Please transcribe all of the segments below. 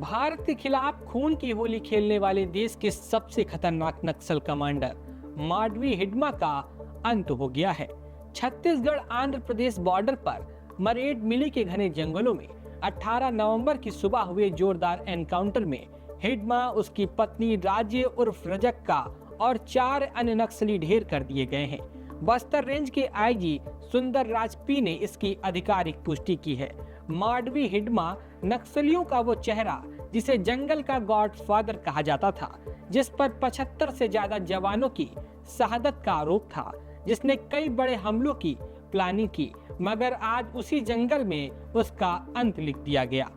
भारत के खिलाफ खून की होली खेलने वाले देश के सबसे खतरनाक नक्सल कमांडर माडवी हिडमा का अंत हो गया है। छत्तीसगढ़ आंध्र प्रदेश बॉर्डर पर मरेड मिली के घने जंगलों में 18 नवंबर की सुबह हुए जोरदार एनकाउंटर में हिडमा, उसकी पत्नी राज्य उर्फ रजक का और 4 अन्य नक्सली ढेर कर दिए गए हैं। बस्तर रेंज के आईजी सुंदर राज पी ने इसकी आधिकारिक पुष्टि की है। माडवी हिडमा नक्सलियों का वो चेहरा जिसे जंगल का गॉडफादर कहा जाता था, जिस पर 75 से ज्यादा जवानों की शहादत का आरोप था, जिसने कई बड़े हमलों की प्लानिंग की, मगर आज उसी जंगल में उसका अंत लिख दिया गया।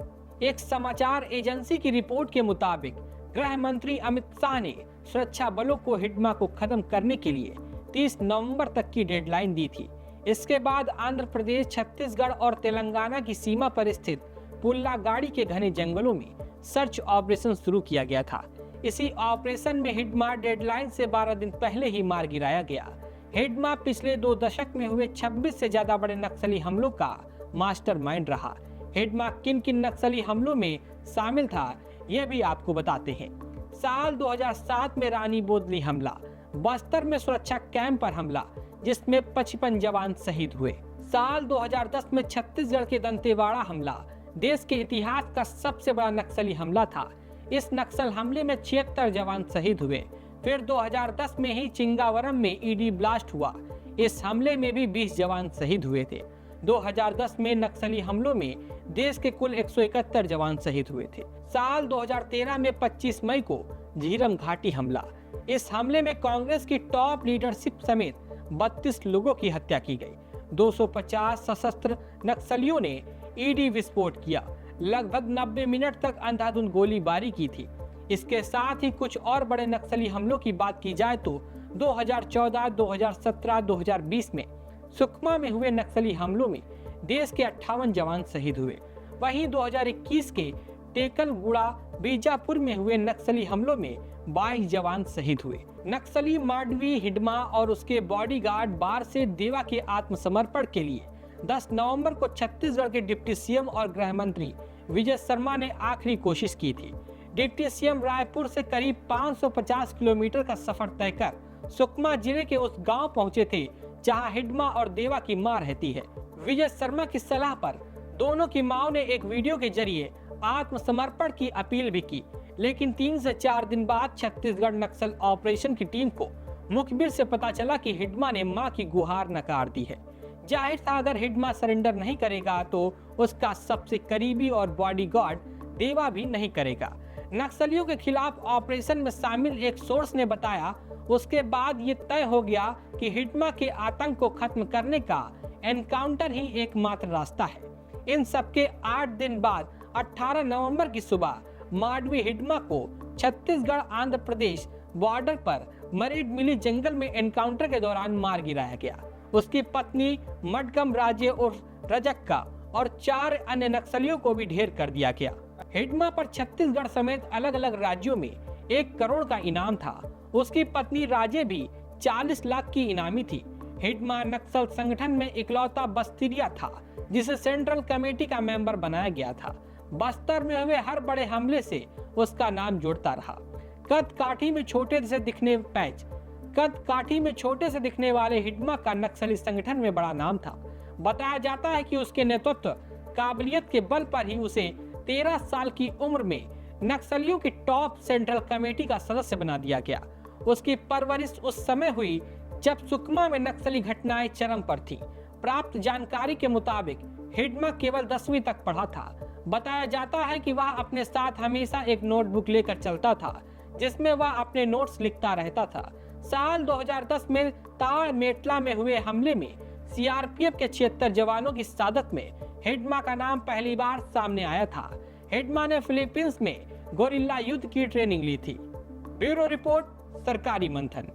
एक समाचार एजेंसी की रिपोर्ट के मुताबिक गृह मंत्री अमित शाह ने सुरक्षा बलों को हिडमा को खत्म करने के लिए 30 नवंबर तक की डेडलाइन दी थी। इसके बाद आंध्र प्रदेश, छत्तीसगढ़ और तेलंगाना की सीमा पर स्थित पुल्लागाड़ी के घने जंगलों में सर्च ऑपरेशन शुरू किया गया था। इसी ऑपरेशन में हिडमा डेडलाइन से 12 दिन पहले ही मार गिराया गया। हिडमा पिछले 2 दशक में हुए 26 से ज्यादा बड़े नक्सली हमलों का मास्टरमाइंड रहा। हिडमा किन किन नक्सली हमलों में शामिल था, यह भी आपको बताते हैं। साल 2007 में रानी बोदली हमला, बस्तर में सुरक्षा कैंप पर हमला जिसमें 55 जवान शहीद हुए। साल 2010 में छत्तीसगढ़ के दंतेवाड़ा हमला देश के इतिहास का सबसे बड़ा नक्सली हमला था। इस नक्सल हमले में 76 जवान शहीद हुए। फिर 2010 में ही चिंगावरम में ईडी ब्लास्ट हुआ। इस हमले में भी 20 जवान शहीद हुए थे। 2010 में नक्सली हमलों में देश के कुल 171 जवान शहीद हुए थे। साल 2013 में 25 मई को झीरम घाटी हमला, इस हमले में कांग्रेस की टॉप लीडरशिप समेत 32 लोगों की हत्या की गई। 250 सशस्त्र नक्सलियों ने ईडी विस्फोट किया। लगभग 90 मिनट तक अंधाधुंध गोलीबारी की थी। इसके साथ ही कुछ और बड़े नक्सली हमलों की बात की जाए तो 2014, 2017, 2020 में सुकमा में हुए नक्सली हमलों में देश के 58 जवान शहीद हुए। वहीं 2021 के टेकलगुड़ा, बीजापुर में हुए नक्सली हमलों में 22 जवान शहीद हुए। नक्सली माडवी हिडमा और उसके बॉडीगार्ड बार से देवा के आत्मसमर्पण के लिए 10 नवंबर को छत्तीसगढ़ के डिप्टी सीएम और गृह मंत्री विजय शर्मा ने आखिरी कोशिश की थी। डिप्टी सीएम रायपुर से करीब 550 किलोमीटर का सफर तय कर सुकमा जिले के उस गांव पहुंचे थे जहां हिडमा और देवा की मां रहती है। विजय शर्मा की सलाह पर दोनों की मां ने एक वीडियो के जरिए आत्मसमर्पण की अपील भी की, लेकिन 3 से 4 दिन बाद छत्तीसगढ़ नक्सल ऑपरेशन की टीम को मुखबिर से पता चला कि हिडमा ने मां की गुहार नकार दी है। जाहिर था अगर हिडमा सरेंडर नहीं करेगा तो उसका सबसे करीबी और बॉडीगार्ड देवा भी नहीं करेगा। नक्सलियों के खिलाफ ऑपरेशन में शामिल एक सोर्स ने बताया, उसके बाद ये तय हो गया कि हिडमा के आतंक को खत्म करने का एनकाउंटर ही एकमात्र रास्ता है। इन सबके 8 दिन बाद 18 नवंबर की सुबह माडवी हिडमा को छत्तीसगढ़ आंध्र प्रदेश बॉर्डर पर मरेड मिली जंगल में एनकाउंटर के दौरान मार गिराया गया। उसकी पत्नी मडगम राज्य उर्फ रजक का और 4 अन्य नक्सलियों को भी ढेर कर दिया गया। हिडमा पर छत्तीसगढ़ समेत अलग अलग राज्यों में 1 करोड़ का इनाम था। उसकी पत्नी राज्य भी 40 लाख की इनामी थी। हिडमा नक्सल संगठन में इकलौता बस्तिरिया था जिसे सेंट्रल कमेटी का मेंबर बनाया गया था। बस्तर में हुए हर बड़े हमले से उसका नाम जुड़ता रहा। कद काठी में छोटे से दिखने वाले हिडमा का नक्सली संगठन में बड़ा नाम था। बताया जाता है कि उसके नेतृत्व काबिलियत के बल पर ही उसे 13 साल की उम्र में नक्सलियों की टॉप सेंट्रल कमेटी का सदस्य बना दिया गया। उसकी परवरिश उस समय हुई जब सुकमा में नक्सली घटनाएं चरम पर थी। प्राप्त जानकारी के मुताबिक हिडमा केवल 10वीं तक पढ़ा था। बताया जाता है कि वह अपने साथ हमेशा एक नोटबुक लेकर चलता था जिसमें वह अपने नोट्स लिखता रहता था। साल 2010 में ताड़मेटला में हुए हमले में सीआरपीएफ के 76 जवानों की शहादत में हिडमा का नाम पहली बार सामने आया था। हिडमा ने फिलीपींस में गोरिल्ला युद्ध की ट्रेनिंग ली थी। ब्यूरो रिपोर्ट, सरकारी मंथन।